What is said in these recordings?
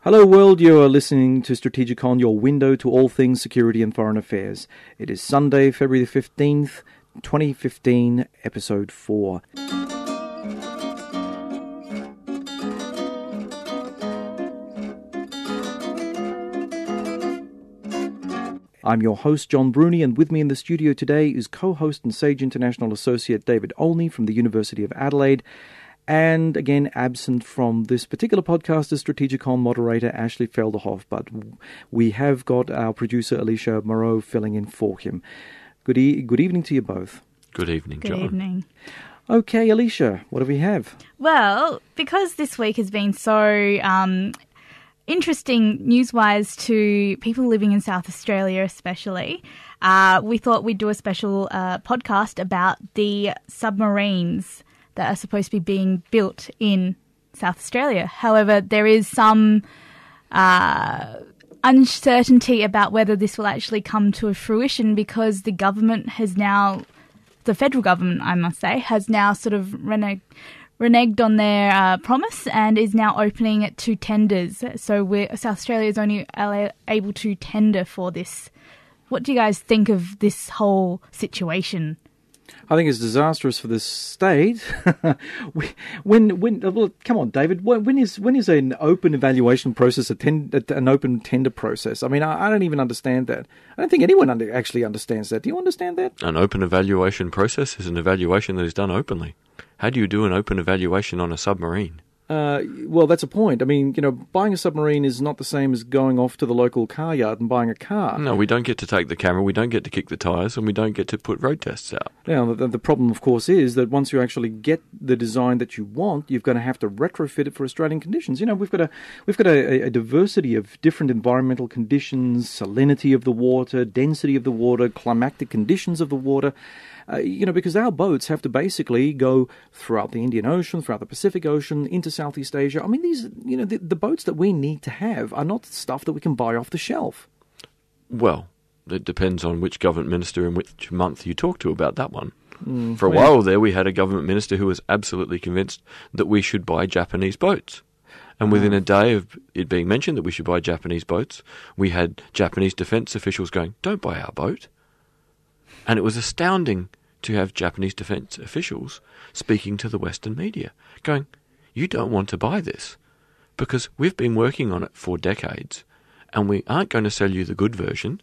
Hello world, you are listening to Strategikon, your window to all things security and foreign affairs. It is Sunday, February the 15th, 2015, episode 4. I'm your host, John Bruni, and with me in the studio today is co-host and Sage International Associate David Olney from the University of Adelaide. And again, absent from this particular podcast is Strategikon moderator Ashley Felderhoff, but we have got our producer Alicia Moraw filling in for him. Good evening to you both. Good evening, John. Good evening. Okay, Alicia, what do we have? Well, because this week has been so interesting news-wise to people living in South Australia especially, we thought we'd do a special podcast about the submarines that are supposed to be being built in South Australia. However, there is some uncertainty about whether this will actually come to fruition because the government has now, the federal government, I must say, has now sort of reneged on their promise and is now opening it to tenders. So South Australia is only able to tender for this. What do you guys think of this whole situation? I think it's disastrous for the state. Well, come on, David. When is an open evaluation process an open tender process? I mean, I don't even understand that. I don't think anyone actually understands that. Do you understand that? An open evaluation process is an evaluation that is done openly. How do you do an open evaluation on a submarine? Well, that's a point. I mean, buying a submarine is not the same as going off to the local car yard and buying a car. No, we don't get to take the camera, we don't get to kick the tyres, and we don't get to put road tests out. Now, the problem, of course, is that once you actually get the design that you want, you're going to have to retrofit it for Australian conditions. We've got a diversity of different environmental conditions, salinity of the water, density of the water, climatic conditions of the water. Because our boats have to basically go throughout the Indian Ocean, throughout the Pacific Ocean, into Southeast Asia. I mean, these, the boats that we need to have are not stuff that we can buy off the shelf. Well, it depends on which government minister and which month you talk to about that one. For a while there, we had a government minister who was absolutely convinced that we should buy Japanese boats. And within a day of it being mentioned that we should buy Japanese boats, we had Japanese defence officials going, "Don't buy our boat." And it was astounding to have Japanese defence officials speaking to the Western media, going, "You don't want to buy this because we've been working on it for decades and we aren't going to sell you the good version.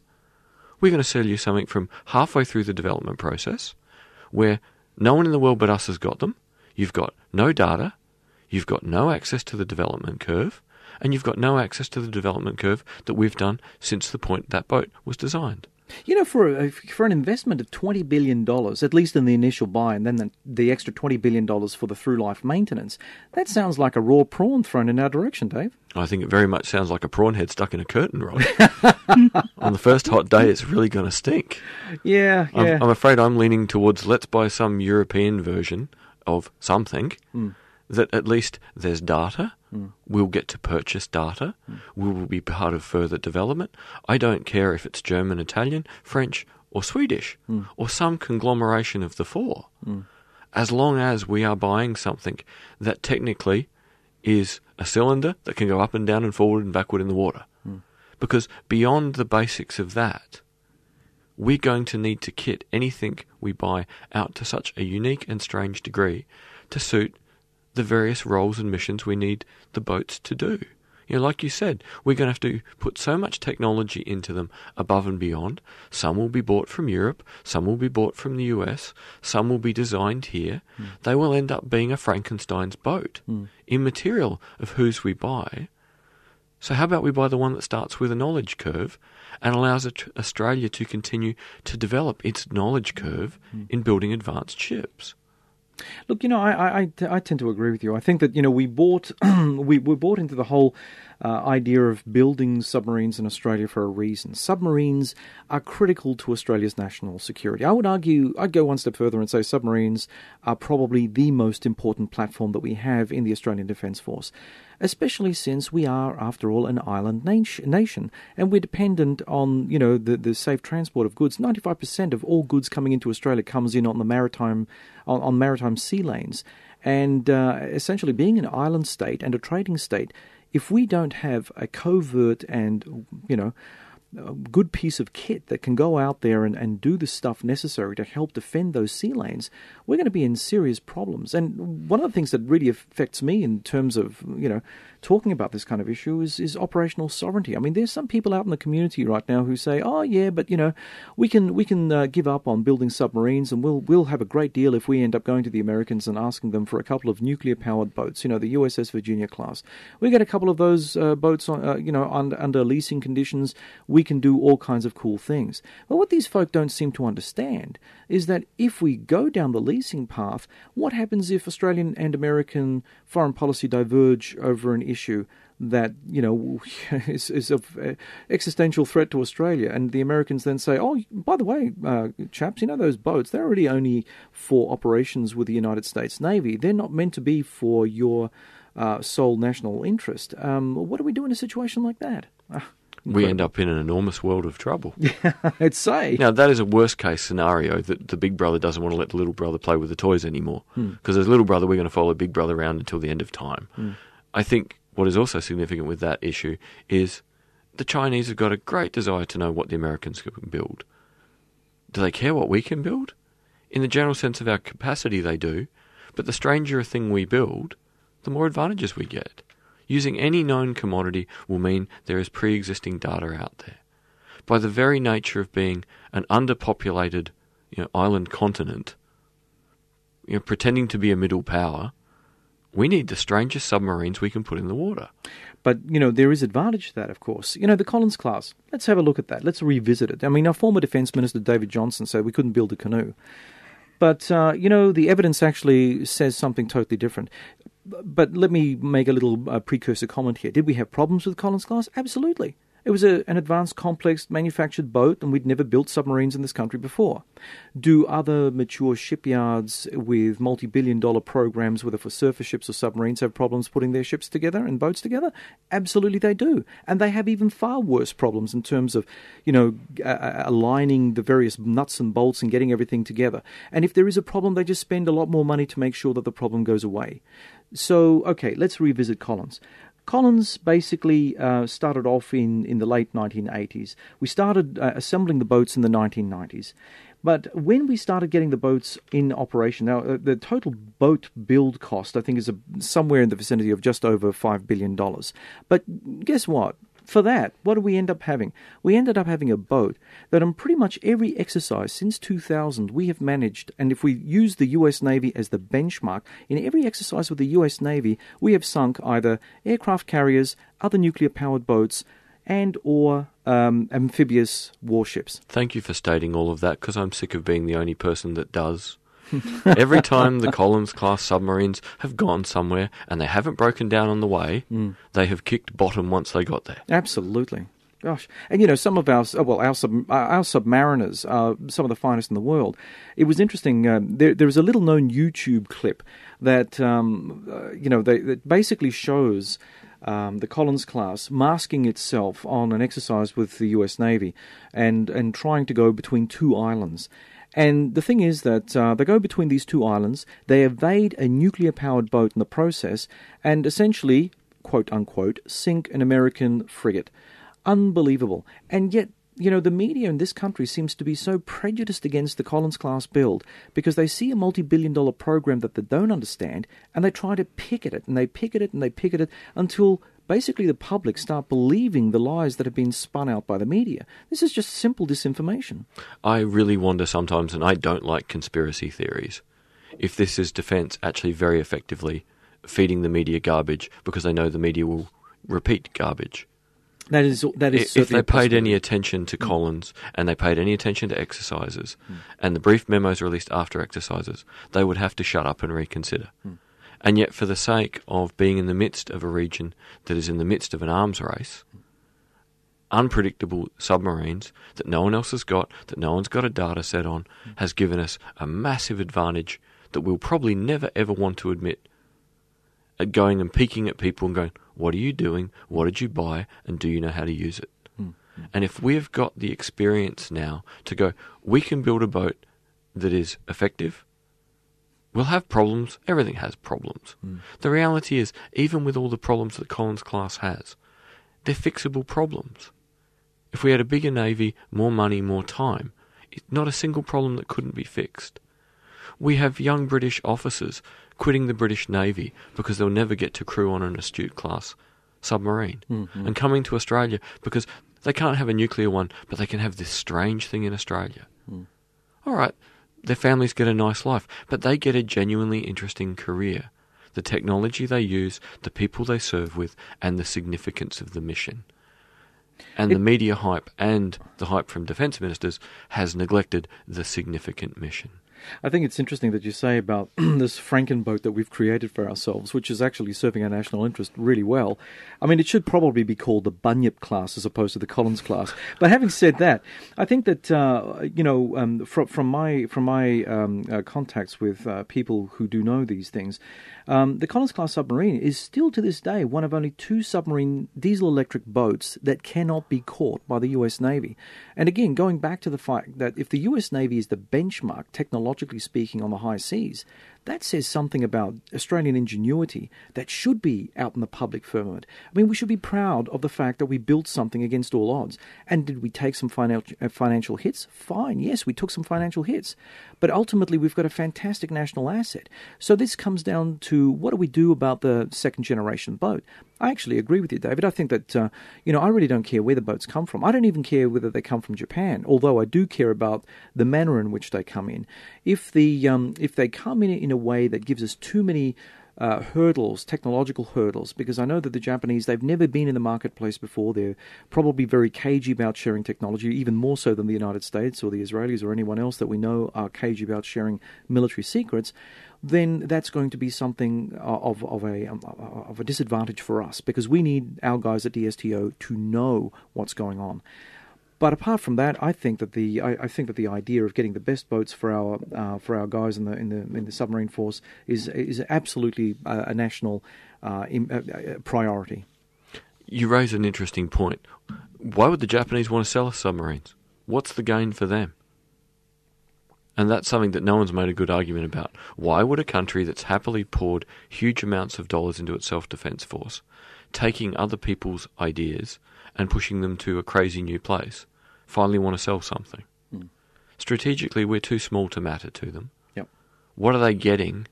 We're going to sell you something from halfway through the development process where no one in the world but us has got them. You've got no data, you've got no access to the development curve, and you've got no access to the development curve that we've done since the point that boat was designed." For an investment of $20 billion, at least in the initial buy, and then the extra $20 billion for the through-life maintenance, that sounds like a raw prawn thrown in our direction, Dave. I think it very much sounds like a prawn head stuck in a curtain rod. On the first hot day, it's really going to stink. Yeah. I'm afraid I'm leaning towards let's buy some European version of something that at least there's data. We'll get to purchase data. We will be part of further development. I don't care if it's German, Italian, French, or Swedish, or some conglomeration of the four, as long as we are buying something that technically is a cylinder that can go up and down and forward and backward in the water. Because beyond the basics of that, we're going to need to kit anything we buy out to such a unique and strange degree to suit the various roles and missions we need the boats to do. Like you said, we're going to have to put so much technology into them above and beyond. Some will be bought from Europe, some will be bought from the US, some will be designed here. They will end up being a Frankenstein's boat, immaterial of whose we buy. So how about we buy the one that starts with a knowledge curve and allows Australia to continue to develop its knowledge curve in building advanced ships? Look, I tend to agree with you. I think that we bought we bought into the whole idea of building submarines in Australia for a reason. Submarines are critical to Australia's national security. I would argue, I'd go one step further and say submarines are probably the most important platform that we have in the Australian Defence Force, especially since we are, after all, an island nation, and we're dependent on, the safe transport of goods. 95% of all goods coming into Australia comes in on the maritime sea lanes, and essentially being an island state and a trading state, if we don't have a covert and, a good piece of kit that can go out there and do the stuff necessary to help defend those sea lanes, we're going to be in serious problems. And one of the things that really affects me in terms of, talking about this kind of issue is operational sovereignty. I mean, there's some people out in the community right now who say, oh yeah, but we can give up on building submarines, and we'll have a great deal if we end up going to the Americans and asking them for a couple of nuclear powered boats, the USS Virginia class. We get a couple of those boats on, under leasing conditions. We can do all kinds of cool things. But what these folk don't seem to understand is that if we go down the leasing path, what happens if Australian and American foreign policy diverge over an issue that, is of existential threat to Australia, and the Americans then say, oh, by the way, chaps, those boats, they're really only for operations with the United States Navy. They're not meant to be for your sole national interest. What do we do in a situation like that? We end up in an enormous world of trouble. Yeah, I'd say. Now, that is a worst-case scenario, that the big brother doesn't want to let the little brother play with the toys anymore. Because as little brother, we're going to follow big brother around until the end of time. I think what is also significant with that issue is the Chinese have got a great desire to know what the Americans can build. Do they care what we can build? In the general sense of our capacity, they do. But the stranger a thing we build, the more advantages we get. Using any known commodity will mean there is pre-existing data out there. By the very nature of being an underpopulated, island continent, pretending to be a middle power, we need the strangest submarines we can put in the water. But, there is advantage to that, of course. The Collins class, let's have a look at that. Let's revisit it. I mean, our former Defence Minister David Johnson said we couldn't build a canoe. But, the evidence actually says something totally different. But let me make a little precursor comment here. Did we have problems with Collins class? Absolutely. It was an advanced, complex, manufactured boat, and we'd never built submarines in this country before. Do other mature shipyards with multi-billion-dollar programs, whether for surface ships or submarines, have problems putting their ships together and boats together? Absolutely they do. And they have even far worse problems in terms of, aligning the various nuts and bolts and getting everything together. And if there is a problem, they just spend a lot more money to make sure that the problem goes away. So, okay, let's revisit Collins. Collins basically started off in the late 1980s. We started assembling the boats in the 1990s. But when we started getting the boats in operation, now the total boat build cost, I think, is somewhere in the vicinity of just over $5 billion. But guess what? For that, what do we end up having? We ended up having a boat that on pretty much every exercise since 2000 we have managed, and if we use the US Navy as the benchmark, in every exercise with the US Navy we have sunk either aircraft carriers, other nuclear-powered boats, and or amphibious warships. Thank you for stating all of that, because I'm sick of being the only person that does. Every time the Collins-class submarines have gone somewhere and they haven't broken down on the way, they have kicked bottom once they got there. Absolutely. Gosh. And, some of our submariners are some of the finest in the world. It was interesting. There is a little-known YouTube clip that, that basically shows the Collins class masking itself on an exercise with the US Navy and trying to go between two islands. And the thing is that they go between these two islands, they evade a nuclear-powered boat in the process, and essentially, quote-unquote, sink an American frigate. Unbelievable. And yet, the media in this country seems to be so prejudiced against the Collins-class build because they see a multi-billion-dollar program that they don't understand, and they try to picket it, and they picket it, and they picket it, until basically the public start believing the lies that have been spun out by the media. This is just simple disinformation. I really wonder sometimes, and I don't like conspiracy theories, if this is defence actually very effectively feeding the media garbage because they know the media will repeat garbage. That is if they paid any attention to Collins and they paid any attention to exercises and the brief memos released after exercises, they would have to shut up and reconsider. And yet, for the sake of being in the midst of a region that is in the midst of an arms race, unpredictable submarines that no one else has got, that no one's got a data set on, has given us a massive advantage that we'll probably never ever want to admit, at going and peeking at people and going, what are you doing, what did you buy, and do you know how to use it? And if we've got the experience now to go, we can build a boat that is effective, We'll have problems. Everything has problems. The reality is, even with all the problems that Collins class has, they're fixable problems. If we had a bigger navy, more money, more time, it's not a single problem that couldn't be fixed. We have young British officers quitting the British Navy because they'll never get to crew on an Astute class submarine, and coming to Australia because they can't have a nuclear one, but they can have this strange thing in Australia. All right, their families get a nice life, but they get a genuinely interesting career. The technology they use, the people they serve with, and the significance of the mission. And the media hype and the hype from defence ministers has neglected the significant mission. I think it's interesting that you say about this Frankenboat that we've created for ourselves, which is actually serving our national interest really well. I mean, it should probably be called the Bunyip class as opposed to the Collins class. But having said that, I think that from my contacts with people who do know these things, the Collins class submarine is still to this day one of only 2 submarine diesel-electric boats that cannot be caught by the U.S. Navy. And again, going back to the fact that if the U.S. Navy is the benchmark, technologically speaking, on the high seas, that says something about Australian ingenuity that should be out in the public firmament. I mean, we should be proud of the fact that we built something against all odds. And did we take some financial hits? Fine, yes, we took some financial hits. But ultimately, we've got a fantastic national asset. So this comes down to what do we do about the second-generation boat? I actually agree with you, David. I think that, I really don't care where the boats come from. I don't even care whether they come from Japan, although I do care about the manner in which they come in. If they come in a way that gives us too many hurdles, technological hurdles, because I know that the Japanese, they've never been in the marketplace before. They're probably very cagey about sharing technology, even more so than the United States or the Israelis or anyone else that we know are cagey about sharing military secrets. Then that's going to be something of a disadvantage for us, because we need our guys at DSTO to know what's going on. But apart from that, I think that the idea of getting the best boats for our guys in the submarine force is absolutely a national priority. You raise an interesting point. Why would the Japanese want to sell us submarines? What's the gain for them? And that's something that no one's made a good argument about. Why would a country that's happily poured huge amounts of dollars into its self-defense force, taking other people's ideas and pushing them to a crazy new place, finally want to sell something? Strategically, we're too small to matter to them. Yep. What are they getting?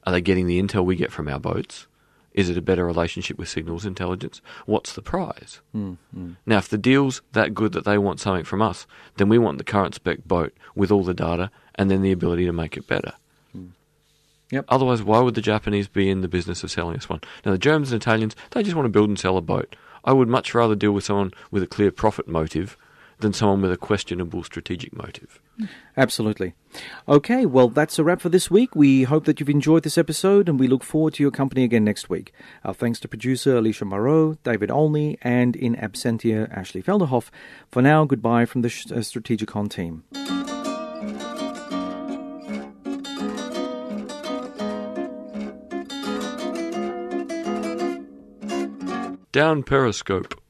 Are they getting the intel we get from our boats? Is it a better relationship with signals intelligence? What's the prize? Now, if the deal's that good that they want something from us, then we want the current spec boat with all the data and then the ability to make it better. Yep. Otherwise, why would the Japanese be in the business of selling us one? Now, the Germans and Italians, they just want to build and sell a boat. I would much rather deal with someone with a clear profit motive than someone with a questionable strategic motive. Absolutely. Okay, well, that's a wrap for this week. We hope that you've enjoyed this episode, and we look forward to your company again next week. Our thanks to producer Alicia Moraw, David Olney, and in absentia Ashley Felderhoff. For now, goodbye from the Strategikon team. Down Periscope.